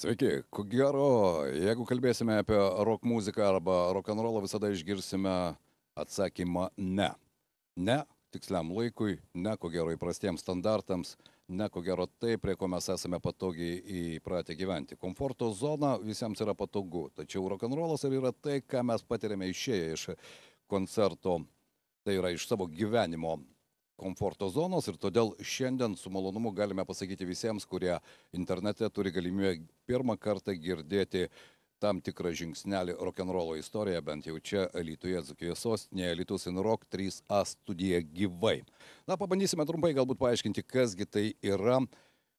Sveiki, ko gero, jeigu kalbėsime apie rock muziką arba rock'n'rollą, visada išgirsime atsakymą ne. Ne tiksliam laikui, ne ko gero įprastiems standartams, ne ko gero tai, prie ko mes esame patogiai įpratę gyventi. Komforto zona visiems yra patogu, tačiau rock'n'rollas yra tai, ką mes patiriame išėję iš koncerto, tai yra iš savo gyvenimo komforto zonos ir todėl šiandien su malonumu galime pasakyti visiems, kurie internete turi galimybę pirmą kartą girdėti tam tikrą žingsnelį rock'n'rollo istoriją, bent jau čia Alytuje, Dzūkijos sostinėje, Alytus in Rock 3A studija gyvai. Na, pabandysime trumpai galbūt paaiškinti, kasgi tai yra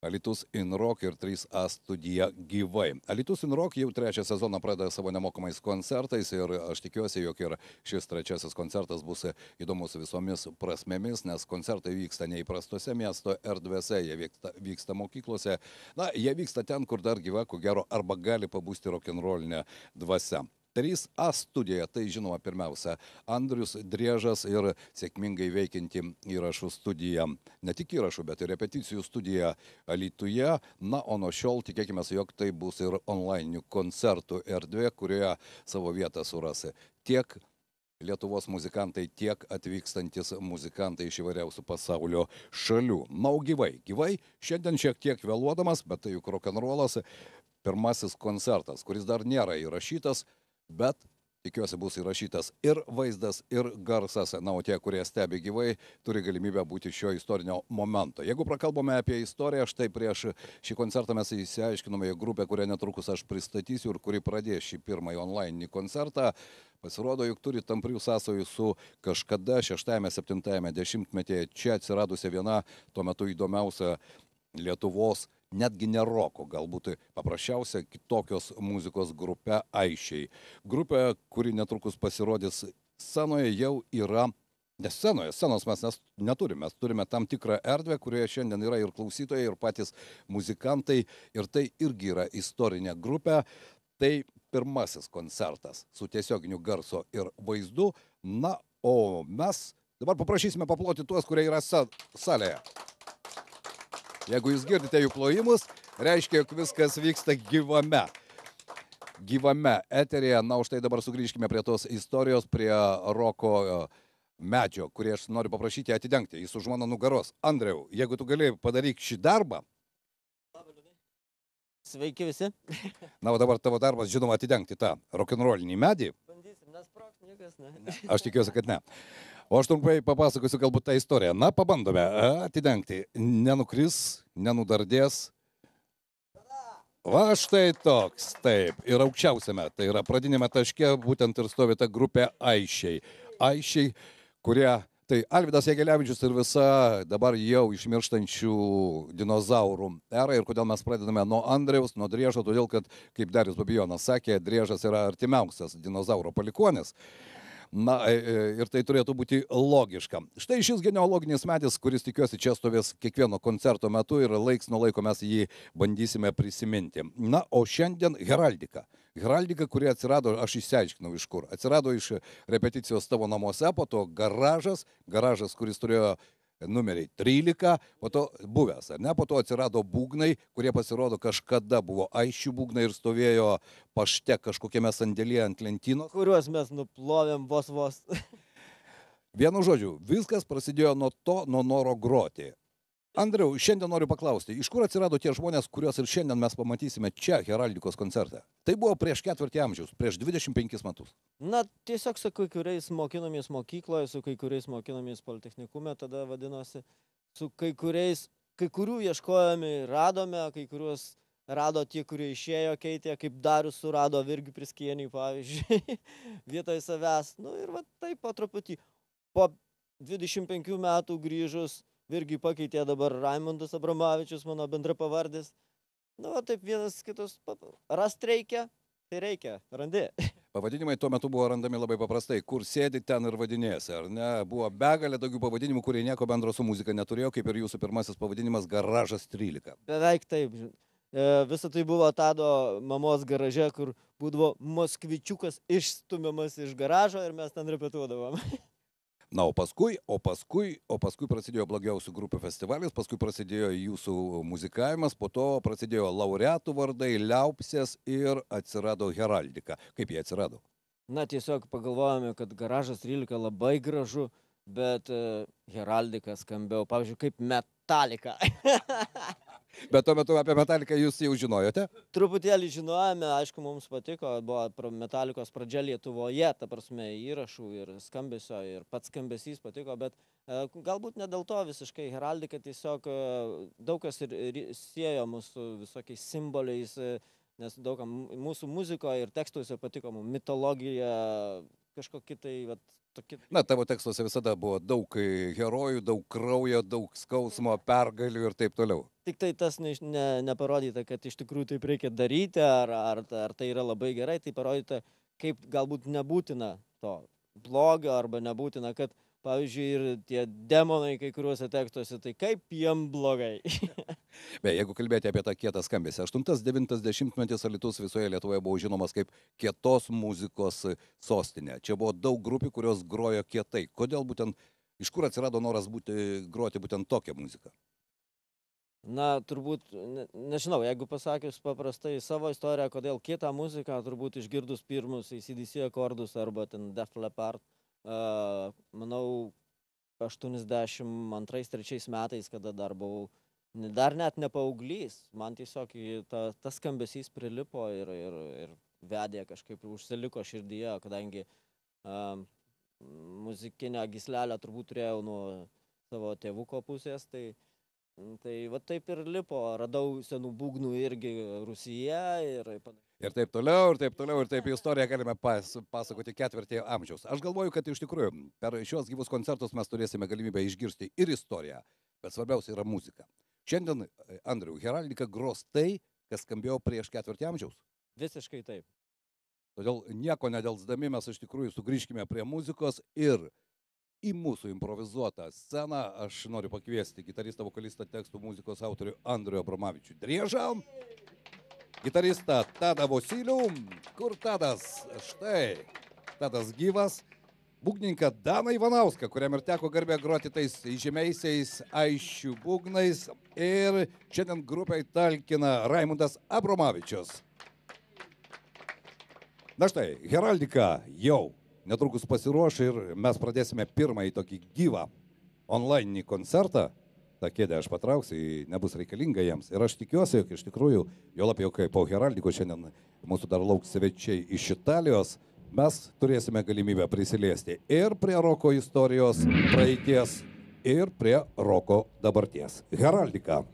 Alytus in Rock ir 3A studija gyvai. Alytus in Rock jau trečią sezoną pradeda savo nemokamais koncertais ir aš tikiuosi, jog ir šis trečiasis koncertas bus įdomus visomis prasmėmis, nes koncertai vyksta neįprastose miesto erdvėse, jie vyksta mokyklose. Na, jie vyksta ten, kur dar gyva, ko gero, arba gali pabūsti rock'n'rollinė dvasia. 3A studija, tai žinoma pirmiausia, Andrius Driežas ir sėkmingai veikianti įrašų studija, ne tik įrašų, bet ir repeticijų studija Alytuje. Na, o nuo šiol tikėkime, jog tai bus ir online koncertų erdvė, kurioje savo vietą surasi tiek Lietuvos muzikantai, tiek atvykstantis muzikantai iš įvairiausių pasaulio šalių. Na, o gyvai, šiandien šiek tiek vėluodamas, bet tai juk rock'n'rollas, pirmasis koncertas, kuris dar nėra įrašytas, bet tikiuosi bus įrašytas ir vaizdas, ir garsas. Na, o tie, kurie stebi gyvai, turi galimybę būti šio istorinio momento. Jeigu prakalbame apie istoriją, štai prieš šį koncertą mes įsiaiškinome grupę, kurią netrukus aš pristatysiu ir kuri pradės šį pirmąjį online koncertą. Pasirodo, juk turi tamprių sąsajų su kažkada 6-7 dešimtmetyje čia atsiradusia viena tuo metu įdomiausia Lietuvos, netgi ne roko, galbūt paprasčiausia kitokios muzikos grupė Aišiai. Grupė, kuri netrukus pasirodys scenoje, jau yra, nes scenos mes neturime, mes turime tam tikrą erdvę, kurioje šiandien yra ir klausytojai, ir patys muzikantai, ir tai irgi yra istorinė grupė. Tai pirmasis koncertas su tiesioginiu garso ir vaizdu. Na, o mes dabar paprašysime paploti tuos, kurie yra salėje. Jeigu jūs girdite jų plojimus, reiškia, jog viskas vyksta gyvame eteryje. Na, už tai dabar sugrįžkime prie tos istorijos, prie roko medžio, kurį aš noriu paprašyti atidengti. Jis už mano nugaros. Andriau, jeigu tu gali padaryti šį darbą. Sveiki visi. Na, o dabar tavo darbas, žinoma, atidengti tą rock'n'rollinį medį. Bandysim, nesproks niekas, ne. Aš tikiuosi, kad ne. O aš trumpai papasakosiu galbūt tą istoriją. Na, pabandome atidengti. Nenukris, nenudardės. Va štai toks, taip. Ir aukščiausiame, tai yra pradinėme taške, būtent ir stovi ta grupė Aišiai. Aišiai, kurie, tai Alvydas Jagelevičius ir visa dabar jau išmirštančių dinozaurų era. Ir kodėl mes pradedame nuo Andriaus, nuo Driežo, todėl kad, kaip Darius Babijonas sakė, Driežas yra artimiausias dinozauro palikuonis. Na, ir tai turėtų būti logiška. Štai šis genealoginis medis, kuris tikiuosi čia stovės kiekvieno koncerto metu ir laiks nuo laiko mes jį bandysime prisiminti. Na, o šiandien heraldika. Heraldika, kuri atsirado, aš išsiaiškinau iš kur. Atsirado iš repeticijos tavo namuose, po to garažas, kuris turėjo numeriai 13, po to buvęs, ne? Po to atsirado būgnai, kurie pasirodo kažkada buvo Aišių būgnai ir stovėjo pašte kažkokiame sandėlyje ant lentynos. Kuriuos mes nuplovėm vos. Vienu žodžiu, viskas prasidėjo nuo noro groti. Andriau, šiandien noriu paklausti, iš kur atsirado tie žmonės, kuriuos ir šiandien mes pamatysime čia heraldikos koncerte? Tai buvo prieš ketvirtį amžiaus, prieš 25 metus. Na, tiesiog su kai kuriais mokinomės mokykloje, su kai kuriais mokinomės politechnikume, tada vadinosi, su kai kurių ieškojame, radome, kai kuriuos rado tie, kurie išėjo, keitė, kaip Darius surado Virgį Priskienį, pavyzdžiui, vietoj savęs. Nu ir va taip po truputį. Po 25 metų grįžus, Virgį pakeitė dabar Raimundas Abramavičius, mano bendrapavardis. Nu, taip vienas kitus rast reikia, tai reikia, randi. Pavadinimai tuo metu buvo randami labai paprastai, kur sėdi ten ir vadinėsi, ar ne? Buvo begalė daugiau pavadinimų, kurie nieko bendro su muzika neturėjo, kaip ir jūsų pirmasis pavadinimas Garažas 13. Beveik taip. Visą tai buvo Tado mamos garaže, kur būdavo moskvičiukas išstumiamas iš garažo ir mes ten repetuodavom. Na, o paskui prasidėjo blogiausių grupių festivalis, paskui prasidėjo jūsų muzikavimas, po to prasidėjo laureatų vardai, liaupsės ir atsirado heraldika. Kaip jie atsirado? Na, tiesiog pagalvojame, kad Garažas 13 labai gražu, bet heraldika skambėjo, pavyzdžiui, kaip Metallica. Bet tuo metu apie Metaliką jūs jau žinojote? Truputėlį žinojame, aišku, mums patiko, buvo Metalikos pradžia Lietuvoje, ta prasme, įrašų ir skambesio, ir pats skambesys patiko, bet galbūt ne dėl to visiškai heraldika, tiesiog daug kas ir siejo mūsų visokiais simboliais, nes daugam mūsų muzikoje ir tekstuose patiko mums mitologija, kažkokie tai, tokie. Na, tavo tekstuose visada buvo daug herojų, daug kraujo, daug skausmo, pergalių ir taip toliau. Tik tai tas neparodyta, kad iš tikrųjų taip reikia daryti, ar tai yra labai gerai, tai parodyta, kaip galbūt nebūtina to blogio, arba nebūtina, kad, pavyzdžiui, ir tie demonai kai kuriuose tekstuose, tai kaip jiem blogai. Be, jeigu kalbėti apie tą kietą skambesį, 8-90 Alytus visoje Lietuvoje buvo žinomas kaip kietos muzikos sostinė. Čia buvo daug grupių, kurios grojo kietai. Kodėl būtent, iš kur atsirado noras groti būtent tokią muziką? Na, turbūt, nežinau, jeigu pasakius paprastai savo istoriją, kodėl kietą muziką, turbūt išgirdus pirmus AC/DC akordus arba ten Def Leppard, manau, 82-83 metais, kada dar buvau, dar net ne paauglys, man tiesiog tas skambesys prilipo ir vedė kažkaip užsiliko širdyje, kadangi muzikinę gyslelę turbūt turėjau nuo savo tėvuko pusės, tai va taip ir lipo, radau senų būgnų irgi Rusyje ir panašiai. Ir taip toliau, ir taip istoriją galime pasakoti ketvirtį amžiaus. Aš galvoju, kad iš tikrųjų per šios gyvus koncertus mes turėsime galimybę išgirsti ir istoriją, bet svarbiausia yra muzika. Šiandien, Andriau, heraldika gros tai, kas skambėjo prieš ketvirtį amžiaus? Visiškai taip. Todėl nieko nedelsdami mes iš tikrųjų sugrįžkime prie muzikos ir į mūsų improvizuotą sceną aš noriu pakviesti gitaristą, vokalistą, tekstų muzikos autorių Andrių Abromavičių Driežą, gitaristą Tadą Vosylių, kur Tadas, štai, Tadas gyvas, būgninką Daną Ivanauską, kuriam ir teko garbė groti tais žymiaisiais Aisčių būgnais, ir šiandien grupiai talkina Raimundas Abromavičius. Na štai, heraldika jau netrukus pasiruoš ir mes pradėsime pirmąjį tokį gyvą online koncertą. Ta kėdė aš patrauksiu, nebus reikalinga jiems. Ir aš tikiuosi, jog iš tikrųjų, jo labiau kaip po heraldiko šiandien mūsų dar lauks svečiai iš Italijos, mes turėsime galimybę prisiliesti ir prie roko istorijos praeities, ir prie roko dabarties. Heraldika.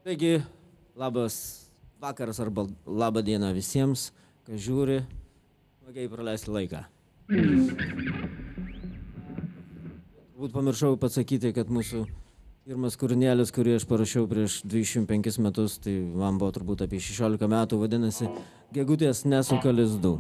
Taigi, labas vakaras arba labą dieną visiems, kas žiūri, smagiai praleisti laiką. Turbūt pamiršau pasakyti, kad mūsų pirmas kūrinėlis, kurį aš parašiau prieš 25 metus, tai man buvo turbūt apie 16 metų, vadinasi Gegutės nesuka lizdų.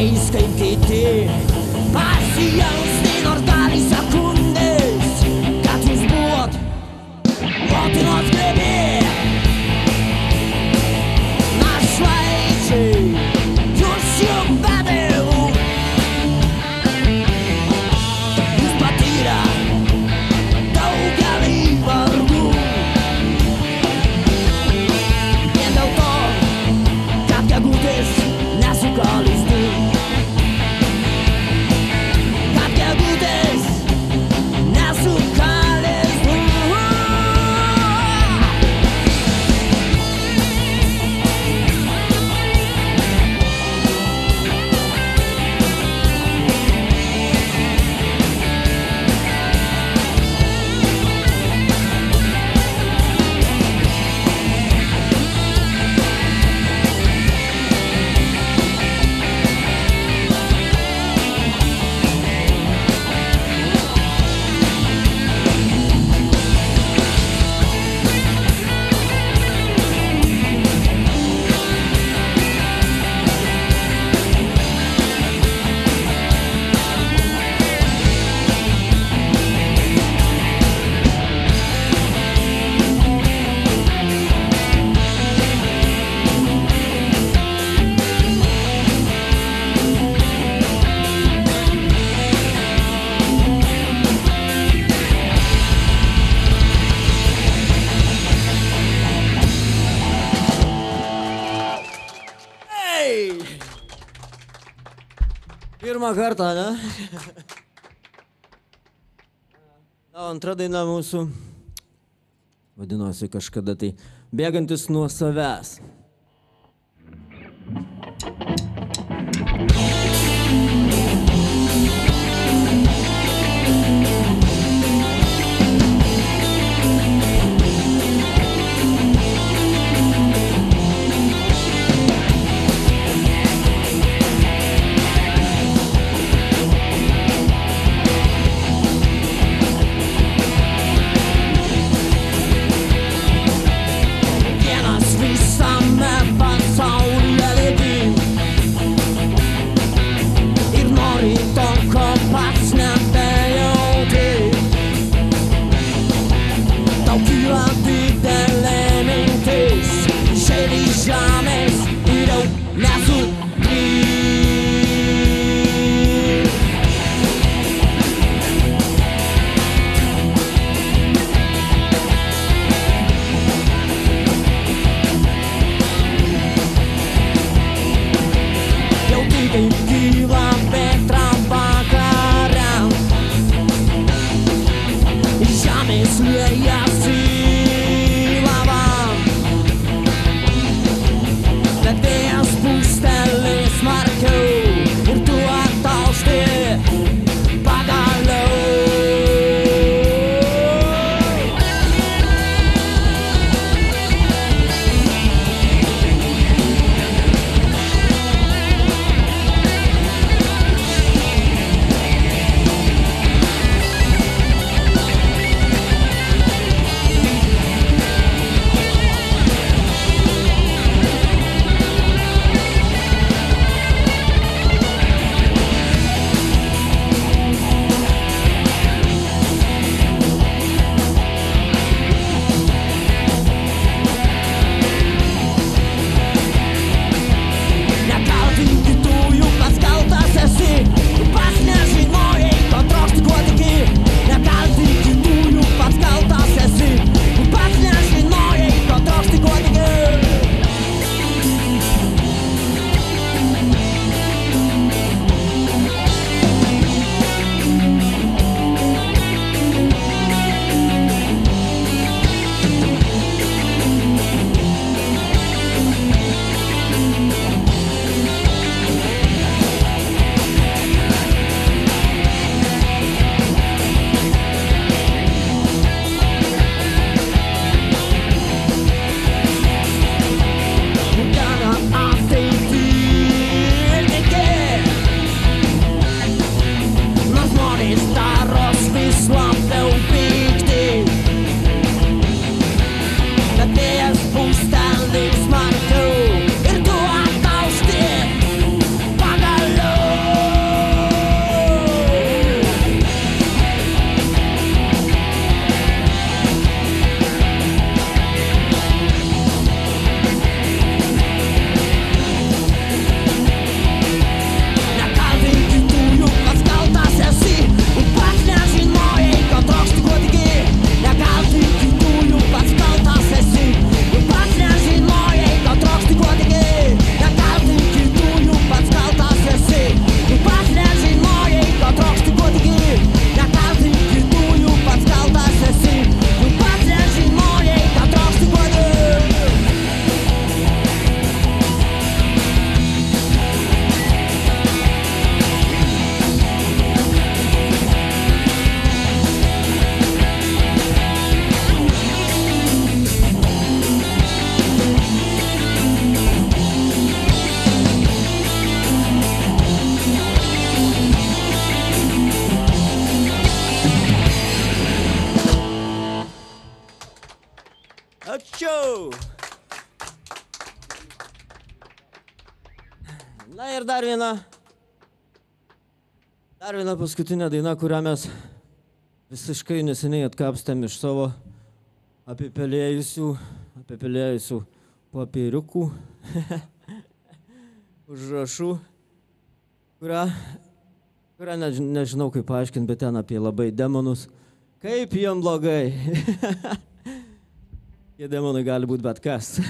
neis kaip kiti. Pasijaustai nors dalį sekundės, kad jūs buvot motinos glėbė. Našlaičiai, jūs juk vedėjau. Jūs patyrę daugelį vargų. Vien dėl to, kad gegutės nesuka lizdų. Kad gegutės nesuka lizdų. Pirmą kartą, ne? Na, antra daina mūsų vadinosi kažkada tai Bėgantis nuo savęs. Vienas visame pasaulyje lydi. Na ir dar viena paskutinė daina, kurią mes visiškai neseniai atkapstėm iš savo apipelėjusių papiriukų užrašų, kurią nežinau kaip paaiškinti, bet ten apie labai demonus. Kaip jiem blogai. Tie demonai gali būti bet kas.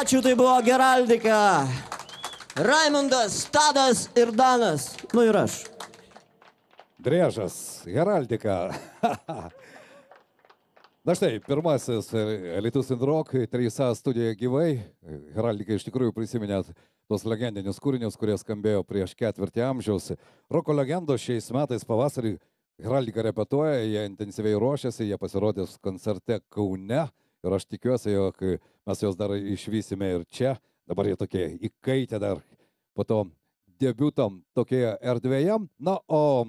Ačiū, tai buvo Geraldika. Raimundas, Tadas ir Danas. Nu ir aš. Driežas, Geraldika. Na štai, pirmasis Alytus Indie Rock 3A studijoje gyvai. Geraldika iš tikrųjų prisiminėt tos legendinius kūrinius, kurie skambėjo prieš ketvirtį amžiaus. Roko legendos šiais metais pavasarį Geraldika repetuoja, jie intensyviai ruošiasi, jie pasirodys koncerte Kaune. Ir aš tikiuosi, jog mes jos dar išvysime ir čia. Dabar jie tokie įkaitę dar po to debiutam tokioje erdvėje. Na, o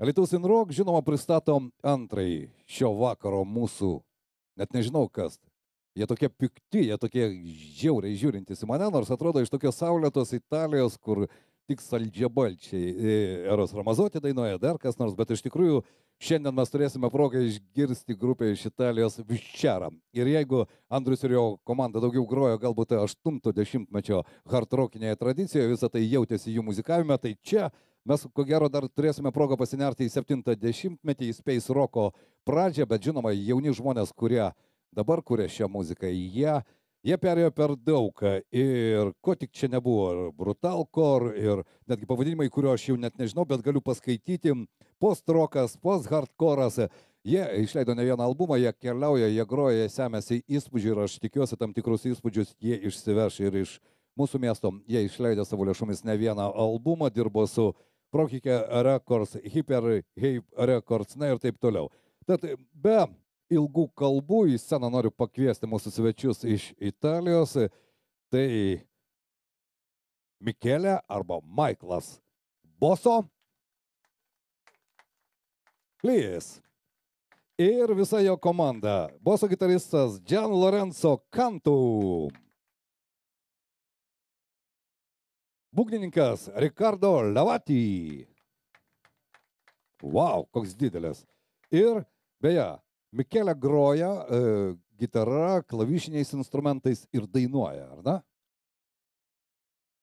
Alytus Indie Rock, žinoma, pristatom antrąjį šio vakaro mūsų, net nežinau kas, Jie tokie pikti, jie tokie žiauriai žiūrintys į mane, nors atrodo iš tokios saulėtos Italijos, kur tik saldžiabalčiai. Eros Ramazoti dainuoja, dar kas nors, bet iš tikrųjų šiandien mes turėsime progą išgirsti grupę iš Italijos Viščerą. Ir jeigu Andrius ir jo komanda daugiau grojo galbūt 80-mečio hard rockinėje tradicijoje, visą tai jautėsi jų muzikavime, tai čia mes ko gero dar turėsime progą pasinerti į 70-metį, į space rocko pradžią, bet žinoma, jauni žmonės, kurie dabar kuria šią muziką, jie perėjo per daug ir ko tik čia nebuvo, ir brutalcore, ir netgi pavadinimai, kurio aš jau net nežinau, bet galiu paskaityti, post-rockas, post-hardcore'as, jie išleido ne vieną albumą, jie keliauja, jie groja, jie semėsi įspūdžių ir aš tikiuosi tam tikrus įspūdžius jie išsiveš ir iš mūsų miesto, jie išleido savo lėšomis ne vieną albumą, dirbo su Prokike Records, Hyper Records, na ir taip toliau. Tad be ilgų kalbų į sceną noriu pakviesti mūsų svečius iš Italijos, tai Mikelė arba Michaelas Boso, please. Ir visa jo komanda, Boso gitaristas Gian Lorenzo Cantu, būgnininkas Ricardo Lavati. Wow, koks didelis. Ir beje, Mikelė groja gitara, klavišiniais instrumentais ir dainuoja, ar ne?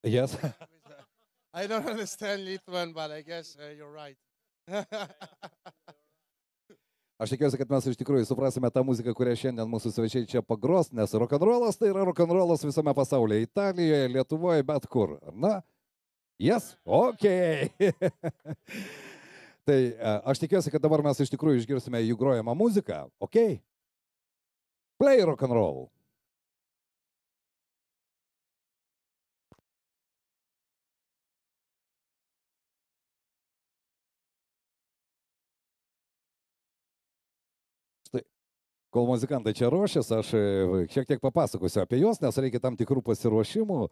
Yes. I don't understand Lithuanian, but I guess you're right. Aš tikiuosi, kad mes iš tikrųjų suprasime tą muziką, kurią šiandien mūsų svečiai čia pagros, nes rock'n'rollas tai yra rock'n'rollas visame pasaulyje, Italijoje, Lietuvoje, bet kur, ar ne? Yes? Ok. Tai aš tikiuosi, kad dabar mes iš tikrųjų išgirsime jų grojamą muziką, ok? Play rock'n'roll. Štai, kol muzikantai čia ruošiasi, aš šiek tiek papasakosiu apie juos, nes reikia tam tikrų pasiruošimų.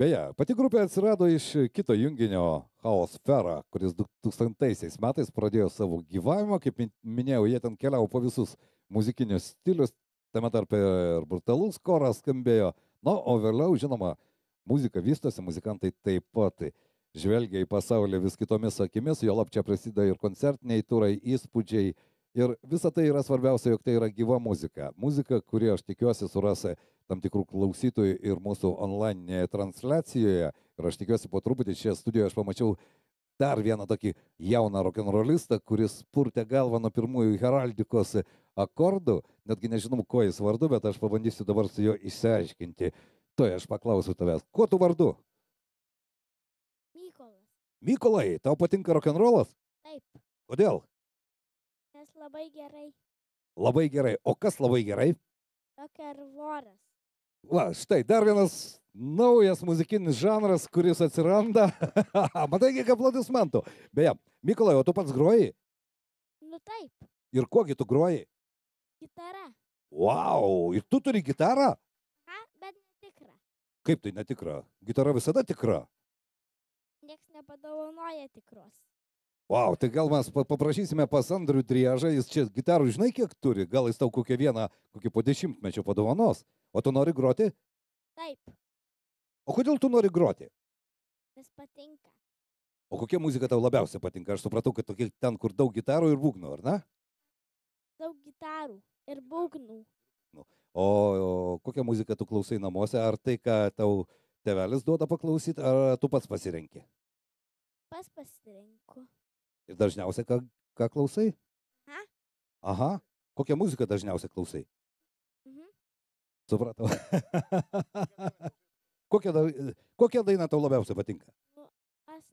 Beje, pati grupė atsirado iš kito junginio Chaosfera, kuris 2000 metais pradėjo savo gyvavimą. Kaip minėjau, jie ten keliavo po visus muzikinius stilius, tame tarpe ir brutalus choras skambėjo. Na, o vėliau, žinoma, muzika vystosi, muzikantai taip pat žvelgia į pasaulį vis kitomis akimis, jo lab čia prasideda ir koncertiniai turai, įspūdžiai. Ir visa tai yra svarbiausia, jog tai yra gyva muzika. Muzika, kuri aš tikiuosi surasi tam tikrų klausytojų ir mūsų online transliacijoje. Ir aš tikiuosi po truputį čia studijoje aš pamačiau dar vieną tokį jauną rock'n'rollistą, kuris purtė galvą nuo pirmųjų heraldikos akordų. Netgi nežinau, kuo jis vardu, bet aš pabandysiu dabar su juo išsiaiškinti. Tuoj aš paklausiu tavęs. Kuo tu vardu? Mykolas. Mykolai, tau patinka rock'n'rollas? Taip, Kodėl? nes labai gerai. Labai gerai. O kas labai gerai? Rock'n'rollas. Va, štai, dar vienas naujas muzikinis žanras, kuris atsiranda. Matai, kiek aplodismentų. Beje, Mykolai, o tu pats groji? Nu taip, Ir kokį tu groji? gitara. Wow, ir tu turi gitarą? Ha, bet netikra. Kaip tai netikra? Gitara visada tikra. Niekas nepadovanoja tikros. Wow, tai gal mes paprašysime pas Andrių Driežą, jis čia gitarų žinai kiek turi, gal jis tau kokią vieną, kokį po 10-mečio padovanos. O tu nori groti? Taip, O kodėl tu nori groti? nes patinka. O kokia muzika tau labiausiai patinka? Aš supratau, kad tokie ten, kur daug gitarų ir būgnų, ar ne? Daug gitarų ir būgnų. O kokią muziką tu klausai namuose? Ar tai, ką tau tėvelis duoda paklausyti, ar tu pats pasirenki? Pas pasirenku. Ir dažniausiai ką klausai? Aha. Aha. Kokią muziką dažniausiai klausai? Mhm. Supratau. Kokia daina tau labiausiai patinka? Aš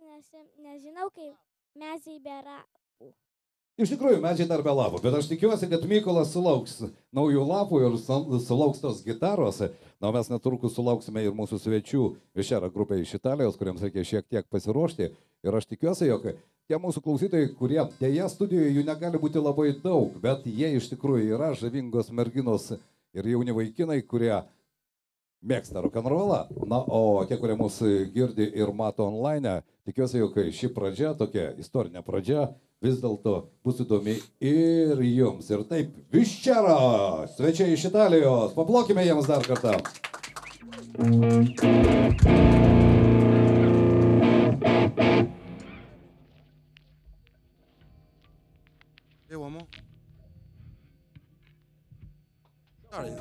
nežinau, kaip medžiai bėra. Iš tikrųjų, medžiai dar be lapų, bet aš tikiuosi, kad Mykolas sulauks naujų lapų ir sulauks tos gitaros. Na, mes netrukus sulauksime ir mūsų svečių Viščera grupė iš Italijos, kuriems reikia šiek tiek pasiruošti. Ir aš tikiuosi, jog tie mūsų klausytojai, kurie dėja studijoje jų negali būti labai daug, bet jie iš tikrųjų yra žavingos merginos ir jauni vaikinai, kurie mėgsta rock'n'rollą. Na, o tie, kurie mūsų girdi ir mato online, tikiuosi, jog ši pradžia, tokia istorinė pradžia, vis dėlto bus įdomi ir jums. Ir taip, Viščera, svečiai iš Italijos, paplokime jiems dar kartą. Hey, one more. Sorry.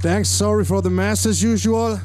Thanks, sorry for the mess as usual.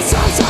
Yes,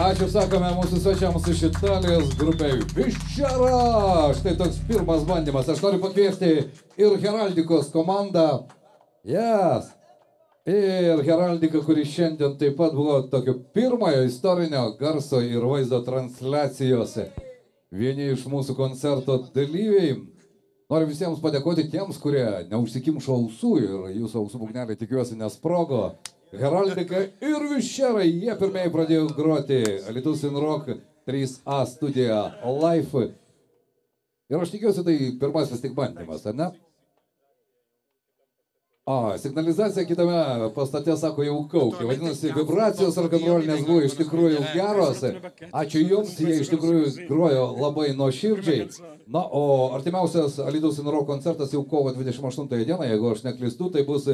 Ačiū sakome mūsų svečiams iš Italijos grupiai Viščera. Štai toks pirmas bandymas. Aš noriu pakviesti ir Heraldikos komandą. Yes. Ir Heraldika, kuri šiandien taip pat buvo tokio pirmojo istorinio garso ir vaizdo transliacijose. Vieni iš mūsų koncerto dalyviai. Noriu visiems padėkoti tiems, kurie neužsikimšo ausų ir jūsų ausų būgnelį tikiuosi nesprogo. Heraldika ir Viščera, jie pirmieji pradėjo groti Alytus in Rock 3A studija Live. Ir aš tikiuosi, tai pirmasis tik bandymas, ar ne? Signalizacija kitame pastate sako jau kaukė. Vadinasi, vibracijos rokenrolinės buvo iš tikrųjų geros. Ačiū jums, jie iš tikrųjų grojo labai nuoširdžiai. Na, o artimiausias Alytus in Rock koncertas jau kovo 28 dieną, jeigu aš neklystu, tai bus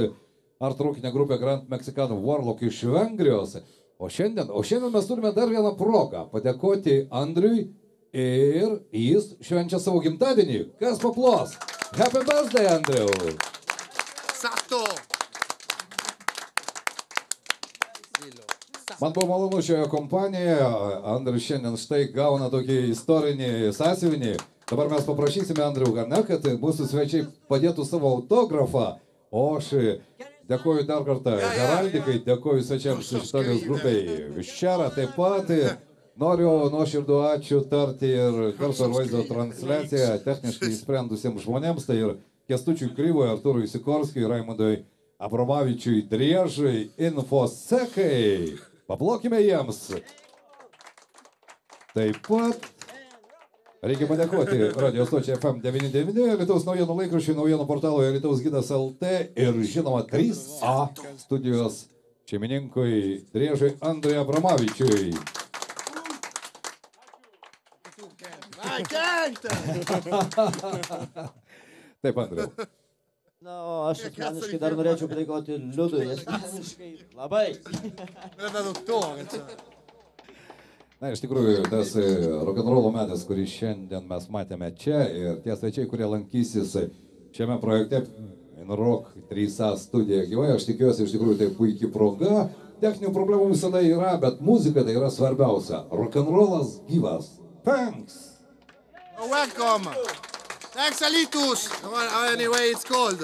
art-rockinė grupė Grand Mexican Warlock iš Vengrijos. O šiandien mes turime dar vieną progą padėkoti Andriui ir jis švenčia savo gimtadienį. Kas paplos? Happy birthday, Andriu! Sakto! Man buvo malonu šioje kompanijoje. Andrius šiandien štai gauna tokį istorinį sąsiuvinį. Dabar mes paprašysime Andrių, kad mūsų svečiai padėtų savo autografą. O aš dėkoju dar kartą Heraldikai, dėkoju svečiams iš Italijos grupiai Viščera. Taip pat noriu nuoširdų ačiū tarti ir garso ir vaizdo transliaciją techniškai sprendusiems žmonėms. Tai ir Kęstučiui Kryvui, Artūrui Sikorskiui, Raimundui Abromavičiui Driežui, Infosekai. Paplokime jiems. Taip pat reikia padėkoti radio stočiai FM 99, Alytaus naujienų laikraščiui, naujienų portalui Alytaus gidas LT ir žinoma 3A studijos šeimininkui Driežui Andriui Abramavičiui. Taip, Andriau. Na, o aš asmeniškai dar norėčiau padėkoti Liudui, asmeniškai labai. Na, iš tikrųjų, tas rokenrolo metas, kurį šiandien mes matėme čia ir tie svečiai, kurie lankysis šiame projekte In Rock 3A studija gyvai, aš tikiuosi, iš tikrųjų, tai puikiai proga. Techninių problemų visada yra, bet muzika tai yra svarbiausia. Rokenrolas gyvas. Thanks! Welcome! Thanks, Alytus! Anyway, it's called.